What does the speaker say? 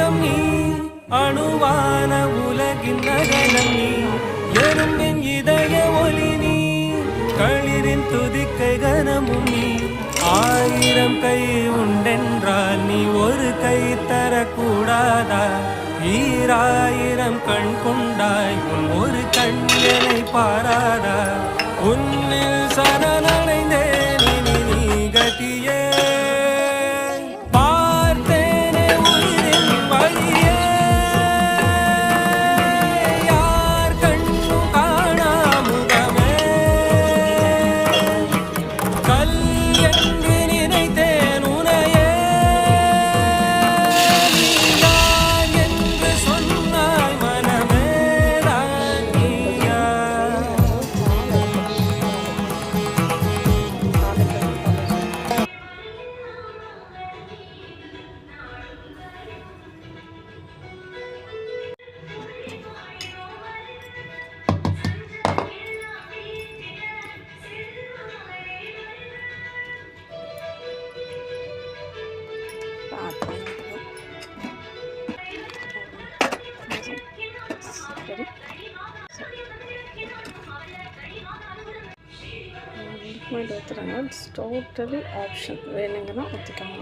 அங்கம் நீ அணுவான உலகின் நகரம் நீ எறும்பின் இதய ஒளி நீ களிரின் துதிக்கை கனமும் நீ ஆயிரம் கை உண்டென்றால் நீ ஒரு கை தரக்கூடாதா ஈராயிரம் கண் கொண்டாய் உன் ஒரு கண்ணனை பாராதா உன்னில் சரணடைந்தேன் இனி நீ கதியே பார்த்தேனே உயிரின் வழியே யார் கண்ணும் காணா முகமே கல் என்று நினைத்தேன் உனையே நீதான் என்று சொன்னாய் மனமே தான் நீயா லிக்விட் ஊற்றுறாங்க. இட்ஸ் டோட்டலி ஆப்ஷன், வேணுங்கன்னா ஊற்றிக்காங்க.